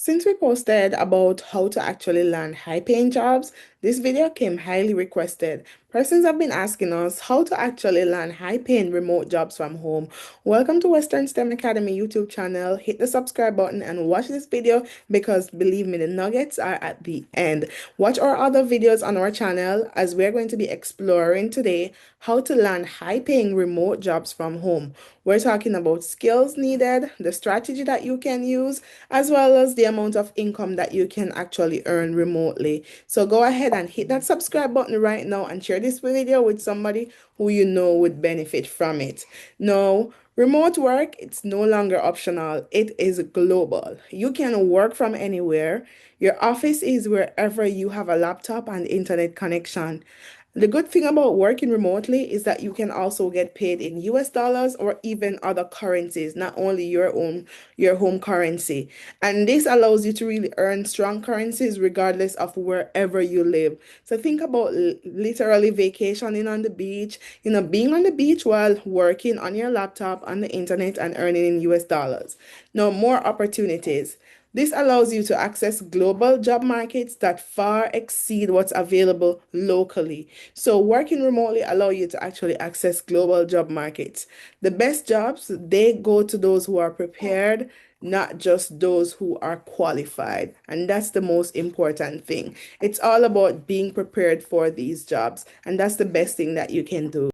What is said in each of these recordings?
Since we posted about how to actually land high-paying jobs, this video came highly requested. Persons have been asking us how to actually land high-paying remote jobs from home. Welcome to Western STEM Academy YouTube channel. Hit the subscribe button and watch this video because believe me, the nuggets are at the end. Watch our other videos on our channel as we're going to be exploring today how to land high-paying remote jobs from home. We're talking about skills needed, the strategy that you can use, as well as the amount of income that you can actually earn remotely. So go ahead and hit that subscribe button right now and share this video with somebody who you know would benefit from it. Now, remote work, it's no longer optional. It is global. You can work from anywhere. Your office is wherever you have a laptop and internet connection. The good thing about working remotely is that you can also get paid in US dollars or even other currencies, not only your home currency. And this allows you to really earn strong currencies regardless of wherever you live. So think about literally vacationing on the beach, being on the beach while working on your laptop on the internet and earning in US dollars. Now, more opportunities. This allows you to access global job markets that far exceed what's available locally. So working remotely allow you to actually access global job markets. The best jobs, they go to those who are prepared, not just those who are qualified. And that's the most important thing. It's all about being prepared for these jobs, and that's the best thing that you can do.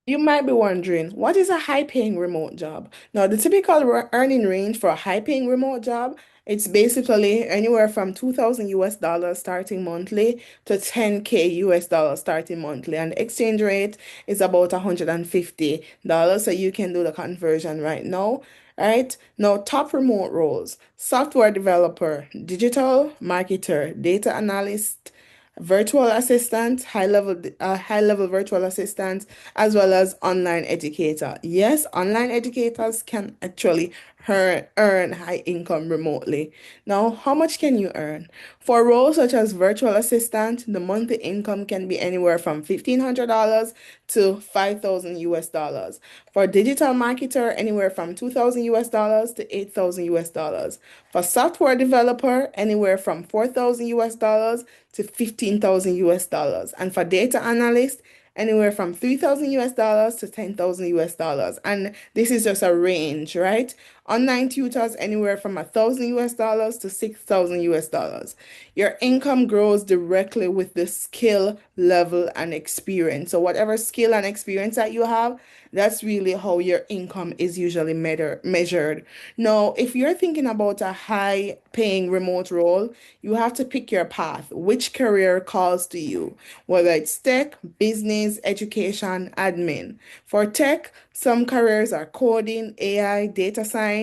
You might be wondering, what is a high-paying remote job? Now, the typical earning range for a high-paying remote job, it's basically anywhere from 2,000 US dollars starting monthly to 10K US dollars starting monthly. And the exchange rate is about $150. So you can do the conversion right now. Right now, top remote roles: software developer, digital marketer, data analyst, virtual assistant, high level virtual assistant, as well as online educator. Yes, online educators can actually earn high income remotely. Now, how much can you earn? For roles such as virtual assistant, the monthly income can be anywhere from $1,500 to 5,000 US dollars. For digital marketer, anywhere from 2,000 US dollars to 8,000 US dollars. For software developer, anywhere from 4,000 US dollars to 15,000 US dollars. And for data analyst, anywhere from 3,000 US dollars to 10,000 US dollars. And this is just a range, right? Online tutors, anywhere from 1,000 US dollars to 6,000 US dollars. Your income grows directly with the skill level and experience. So whatever skill and experience that you have, that's really how your income is usually measured. Now, if you're thinking about a high paying remote role, you have to pick your path. Which career calls to you? Whether it's tech, business, education, admin. For tech, some careers are coding, AI, data science.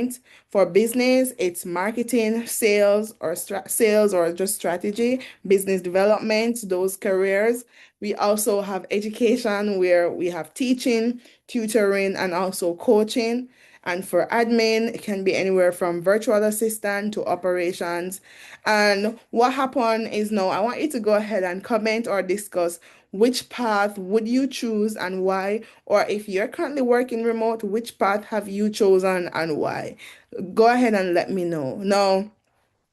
For business, it's marketing, sales or just strategy, business development, those careers. We also have education where we have teaching, tutoring, and also coaching. And for admin, it can be anywhere from virtual assistant to operations. And what happened is now I want you to go ahead and comment or discuss which path would you choose and why, or if you're currently working remote, which path have you chosen and why? Go ahead and let me know. Now,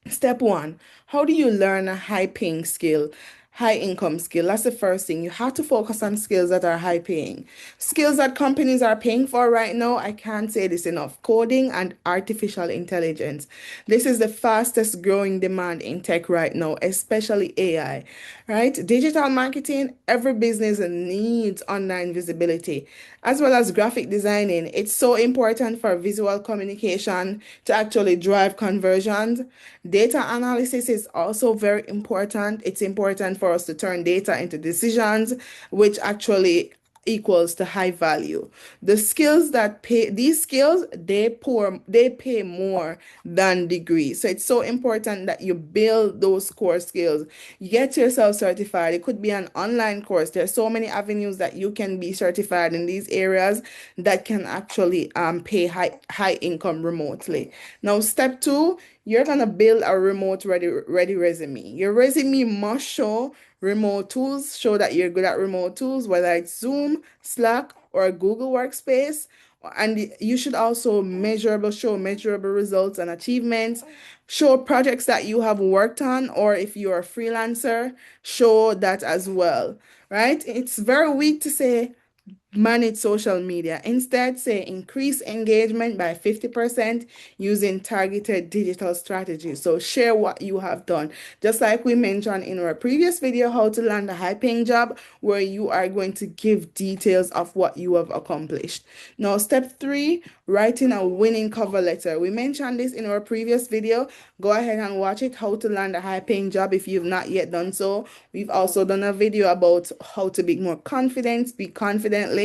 step one, how do you learn a high paying skill? High income skill. That's the first thing. You have to focus on skills that are high paying. Skills that companies are paying for right now, I can't say this enough. Coding and artificial intelligence. This is the fastest growing demand in tech right now, especially AI, right? Digital marketing, every business needs online visibility, as well as graphic designing. It's so important for visual communication to actually drive conversions. Data analysis is also very important. It's important for us to turn data into decisions, which actually equals to high value. The skills that pay, these skills, they pay more than degrees. So it's so important that you build those core skills. You get yourself certified. It could be an online course. There's so many avenues that you can be certified in these areas that can actually pay high income remotely. Now, step two, you're gonna build a remote ready resume. Your resume must show remote tools, show that you're good at remote tools, whether it's Zoom, Slack, or Google Workspace. And you should also show measurable results and achievements. Show projects that you have worked on, or if you're a freelancer, show that as well, right? It's very weak to say manage social media. Instead, say increase engagement by 50% using targeted digital strategies. So share what you have done. Just like we mentioned in our previous video, how to land a high paying job, where you are going to give details of what you have accomplished. Now, step three, writing a winning cover letter. We mentioned this in our previous video. Go ahead and watch it, how to land a high paying job, if you've not yet done so. We've also done a video about how to be more confident, speak confidently.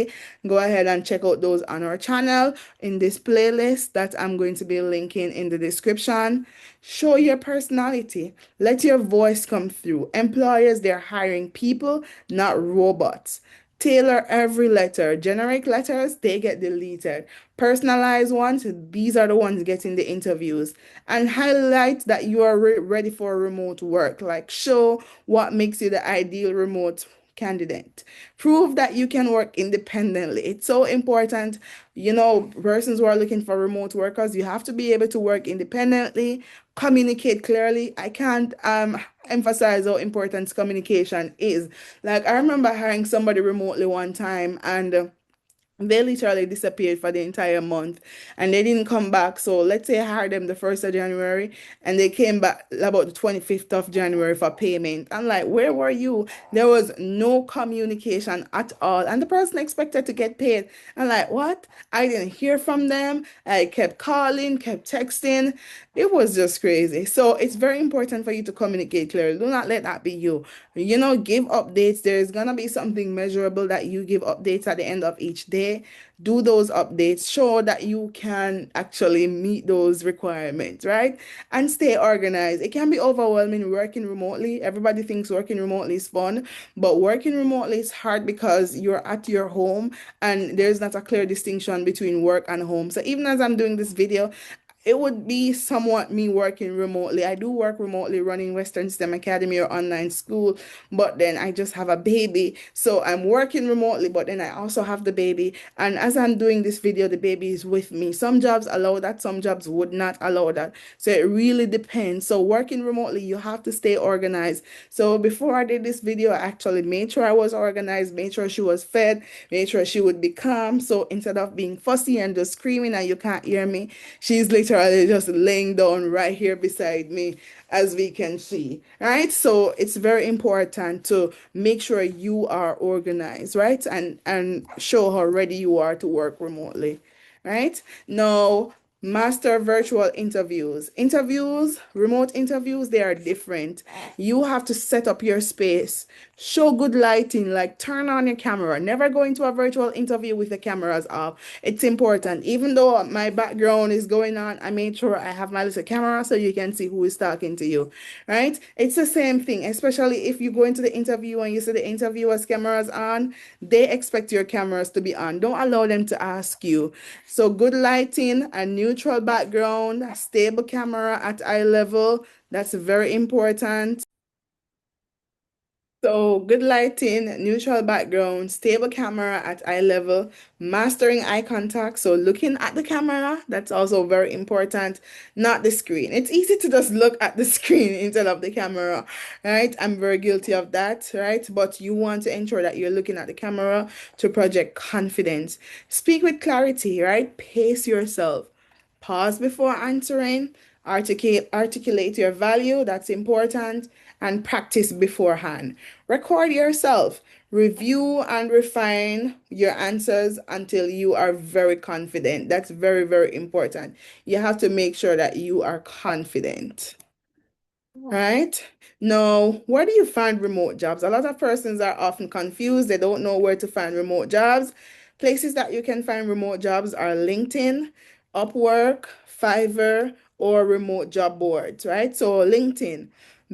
Go ahead and check out those on our channel in this playlist that I'm going to be linking in the description. Show your personality. Let your voice come through. Employers, they're hiring people, not robots. Tailor every letter. Generic letters, they get deleted. Personalized ones, these are the ones getting the interviews. And highlight that you are ready for remote work. Like, show what makes you the ideal remote candidate. Prove that you can work independently. It's so important. Persons who are looking for remote workers, you have to be able to work independently, communicate clearly. I can't emphasize how important communication is. Like, I remember hiring somebody remotely one time, and they literally disappeared for the entire month and they didn't come back. So let's say I hired them the 1st of January and they came back about the 25th of January for payment. I'm like, where were you? There was no communication at all. And the person expected to get paid. I'm like, what? I didn't hear from them. I kept calling, kept texting. It was just crazy. So it's very important for you to communicate clearly. Do not let that be you. Give updates. There's gonna be something measurable that you give updates at the end of each day. Do those updates. Show that you can actually meet those requirements, right? And stay organized. It can be overwhelming working remotely. Everybody thinks working remotely is fun, but working remotely is hard because you're at your home and there's not a clear distinction between work and home. So even as I'm doing this video, it would be somewhat me working remotely. I do work remotely running Western STEM Academy or online school, but then I just have a baby. So I'm working remotely, but then I also have the baby. And as I'm doing this video, the baby is with me. Some jobs allow that, some jobs would not allow that. So it really depends. So working remotely, you have to stay organized. So before I did this video, I actually made sure I was organized, made sure she was fed, made sure she would be calm. So instead of being fussy and just screaming and you can't hear me, she's literally just laying down right here beside me, as we can see, right? So it's very important to make sure you are organized, right? And show how ready you are to work remotely, right? Now, master virtual interviews. Remote interviews, they are different. You have to set up your space, show good lighting, like turn on your camera. Never go into a virtual interview with the cameras off. It's important. Even though my background is going on, I made sure I have my little camera so you can see who is talking to you, right? It's the same thing, especially if you go into the interview and you see the interviewer's cameras on, they expect your cameras to be on. Don't allow them to ask you. So good lighting, a neutral background, a stable camera at eye level, that's very important. So good lighting, neutral background, stable camera at eye level, mastering eye contact. So looking at the camera, that's also very important, not the screen. It's easy to just look at the screen instead of the camera, right? I'm very guilty of that, right? But you want to ensure that you're looking at the camera to project confidence. Speak with clarity, right? Pace yourself. Pause before answering, articulate your value, that's important, and practice beforehand. Record yourself, review and refine your answers until you are very confident. That's very, very important. You have to make sure that you are confident. Right? Now, where do you find remote jobs? A lot of persons are often confused. They don't know where to find remote jobs. Places that you can find remote jobs are LinkedIn, Upwork, Fiverr, or remote job boards, right? So LinkedIn.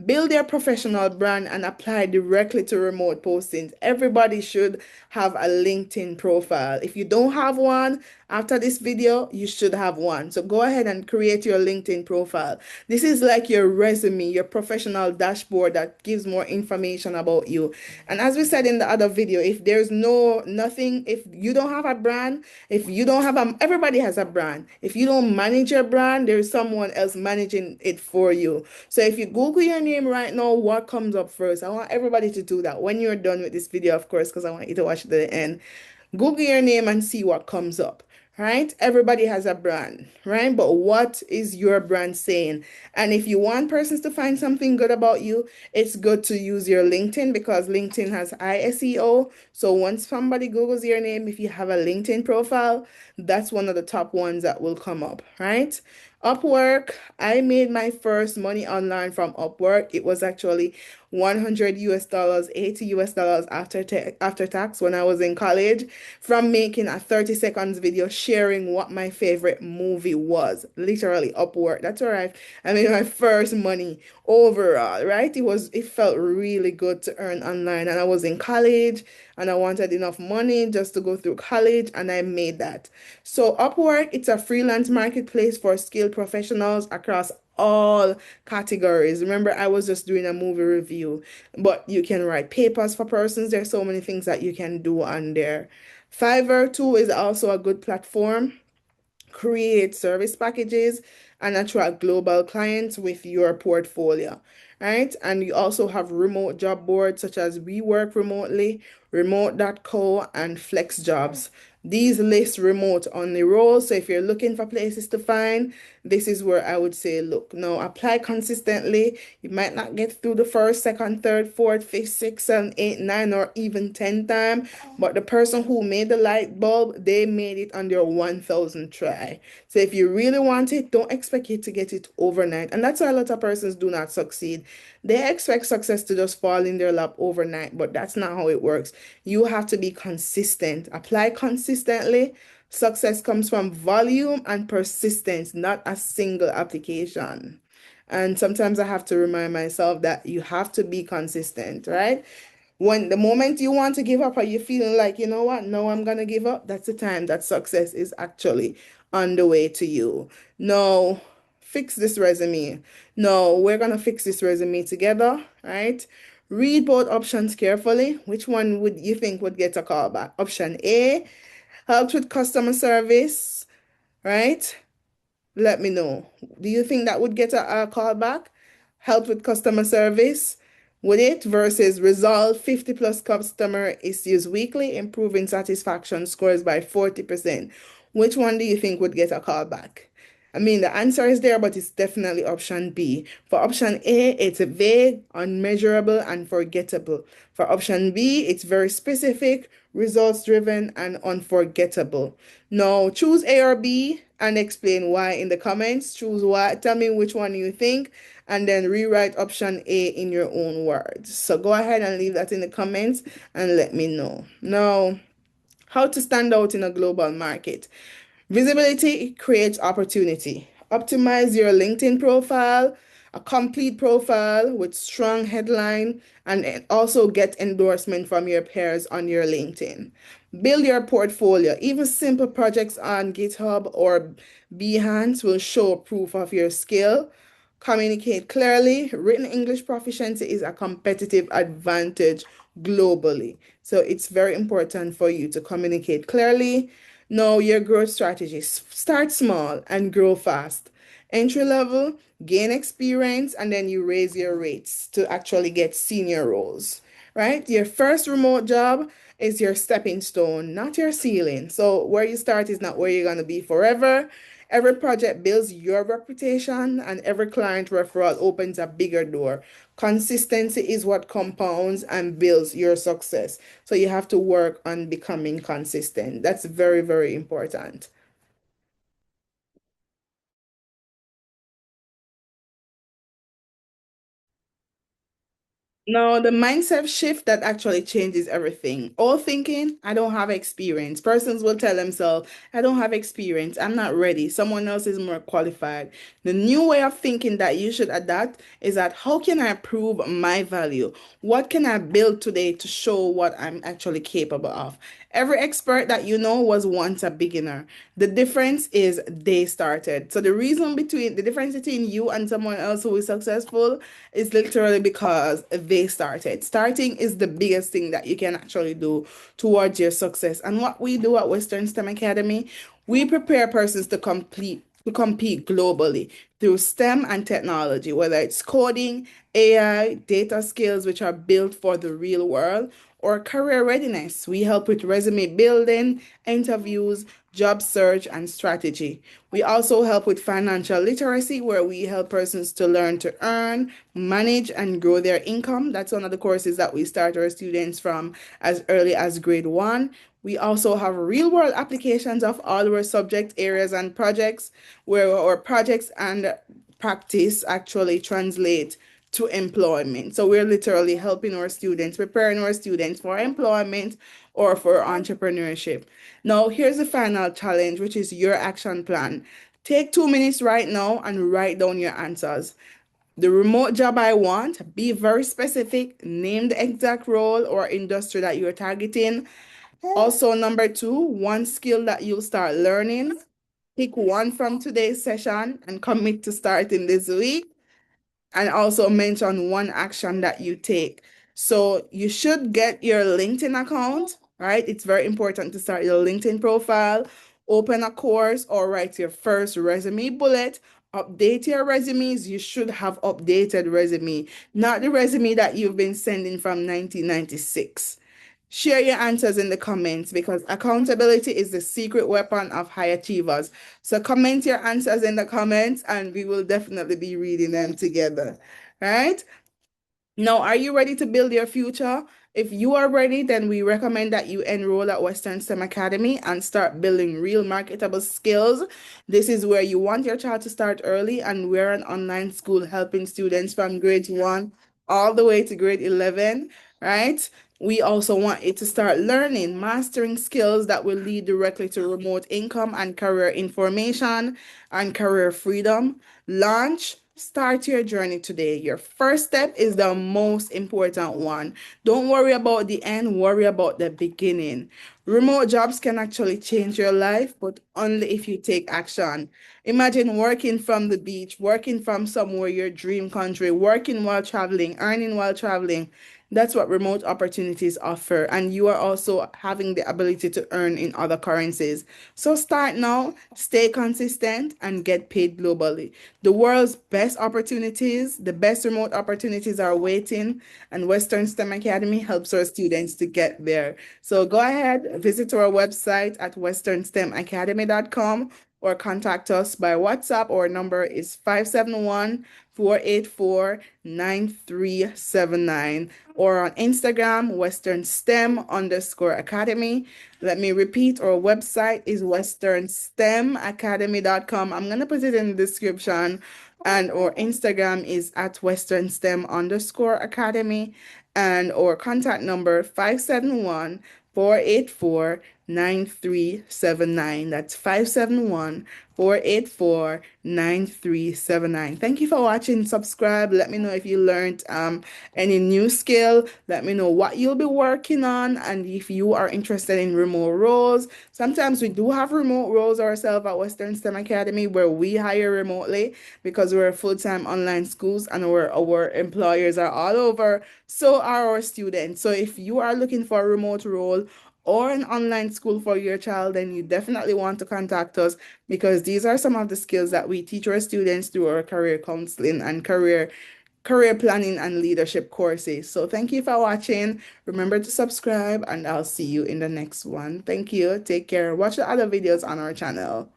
Build your professional brand and apply directly to remote postings. Everybody should have a LinkedIn profile. If you don't have one, after this video, you should have one. So go ahead and create your LinkedIn profile. This is like your resume, your professional dashboard that gives more information about you. And as we said in the other video, if there's nothing, if you don't have a brand, if you don't have everybody has a brand. If you don't manage your brand, there's someone else managing it for you. So if you Google your name right now, what comes up first? I want everybody to do that when you're done with this video, of course, because I want you to watch it to the end. Google your name and see what comes up, right? Everybody has a brand, right? But what is your brand saying? And if you want persons to find something good about you, it's good to use your LinkedIn because LinkedIn has high SEO. So once somebody Googles your name, if you have a LinkedIn profile, that's one of the top ones that will come up, right? Upwork, I made my first money online from Upwork. It was actually 100 US dollars, 80 US dollars after tax when I was in college from making a 30 seconds video sharing what my favorite movie was. Literally Upwork. That's all right. I made my first money overall, right? It felt really good to earn online and I was in college and I wanted enough money just to go through college and I made that. So Upwork, it's a freelance marketplace for skilled professionals across all categories. Remember, I was just doing a movie review, but you can write papers for persons. There's so many things that you can do on there. Fiverr too is also a good platform. Create service packages and attract global clients with your portfolio, right? And you also have remote job boards such as We Work Remotely, remote.co, and Flex Jobs. These list remote only roles. So if you're looking for places to find, this is where I would say, look, now apply consistently. You might not get through the first, second, third, fourth, fifth, sixth, seven, eight, nine, or even 10 time. But the person who made the light bulb, they made it on their 1000 try. So if you really want it, don't expect you to get it overnight. And that's why a lot of persons do not succeed. They expect success to just fall in their lap overnight, but that's not how it works. You have to be consistent. Apply consistently. Success comes from volume and persistence, not a single application. And sometimes I have to remind myself that you have to be consistent, right? When the moment you want to give up or you're feeling like, you know what, no, I'm gonna give up, that's the time that success is actually on the way to you. No, fix this resume. No, we're gonna fix this resume together, right? Read both options carefully. Which one would you think would get a call back? Option A, helps with customer service, right? Let me know. Do you think that would get a call back? Help with customer service? Would it versus resolve 50 plus customer issues weekly, improving satisfaction scores by 40%? Which one do you think would get a call back? I mean, the answer is there, but it's definitely option B. For option A, it's vague, unmeasurable, and forgettable. For option B, it's very specific, results driven, and unforgettable. Now, choose A or B and explain why in the comments. Choose why. Tell me which one you think, and then rewrite option A in your own words. So go ahead and leave that in the comments and let me know. Now, how to stand out in a global market. Visibility creates opportunity. Optimize your LinkedIn profile, a complete profile with strong headline, and also get endorsement from your peers on your LinkedIn. Build your portfolio. Even simple projects on GitHub or Behance will show proof of your skill. Communicate clearly. Written English proficiency is a competitive advantage globally. So it's very important for you to communicate clearly. Know your growth strategies. Start small and grow fast. Entry level, gain experience, and then you raise your rates to actually get senior roles, right? Your first remote job is your stepping stone, not your ceiling. So where you start is not where you're going to be forever. Every project builds your reputation, and every client referral opens a bigger door. Consistency is what compounds and builds your success. So you have to work on becoming consistent. That's very, very important. No, the mindset shift that actually changes everything. All thinking, I don't have experience. Persons will tell themselves, I don't have experience. I'm not ready. Someone else is more qualified. The new way of thinking that you should adapt is that how can I prove my value? What can I build today to show what I'm actually capable of? Every expert that you know was once a beginner. The difference is they started. So the difference between you and someone else who is successful is literally because they started. Starting is the biggest thing that you can actually do towards your success. And what we do at Western STEM Academy, we prepare persons to compete globally through STEM and technology, whether it's coding, AI, data skills, which are built for the real world, or career readiness. We help with resume building, interviews, job search, and strategy. We also help with financial literacy, where we help persons to learn to earn, manage, and grow their income. That's one of the courses that we start our students from as early as grade one. We also have real world applications of all our subject areas and projects, where our projects and practice actually translate to employment. So we're literally helping our students, preparing our students for employment or for entrepreneurship. Now, here's the final challenge, which is your action plan. Take 2 minutes right now and write down your answers. The remote job I want, be very specific, name the exact role or industry that you're targeting. Also, number two, one skill that you'll start learning. Pick one from today's session and commit to starting this week, and also mention one action that you take. So you should get your LinkedIn account, right? It's very important to start your LinkedIn profile, open a course, or write your first resume bullet. Update your resumes. You should have updated resume, not the resume that you've been sending from 1996. Share your answers in the comments because accountability is the secret weapon of high achievers. So comment your answers in the comments and we will definitely be reading them together. Right? Now, are you ready to build your future? If you are ready, then we recommend that you enroll at Western STEM Academy and start building real marketable skills. This is where you want your child to start early, and we're an online school helping students from grade 1 all the way to grade 11, right? We also want it to start learning, mastering skills that will lead directly to remote income and career information and career freedom. Launch, start your journey today. Your first step is the most important one. Don't worry about the end, worry about the beginning. Remote jobs can actually change your life, but only if you take action. Imagine working from the beach, working from somewhere your dream country, working while traveling, earning while traveling. That's what remote opportunities offer. And you are also having the ability to earn in other currencies. So start now, stay consistent, and get paid globally. The world's best opportunities, the best remote opportunities are waiting, and Western STEM Academy helps our students to get there. So go ahead, visit our website at westernstemacademy.com or contact us by WhatsApp. Our number is 571-484-9379, or on Instagram, Western STEM underscore Academy. Let me repeat, our website is westernstemacademy.com. I'm going to put it in the description. And our Instagram is at Western STEM underscore Academy. And our contact number 571-484-9379. That's 571-484-9379. Thank you for watching. Subscribe. Let me know if you learned any new skill. Let me know what you'll be working on and if you are interested in remote roles. Sometimes we do have remote roles ourselves at Western STEM Academy where we hire remotely because we're full-time online schools and our employers are all over. So are our students. So if you are looking for a remote role or an online school for your child, then you definitely want to contact us because these are some of the skills that we teach our students through our career counseling and career planning and leadership courses. So thank you for watching. Remember to subscribe and I'll see you in the next one. Thank you. Take care. Watch the other videos on our channel.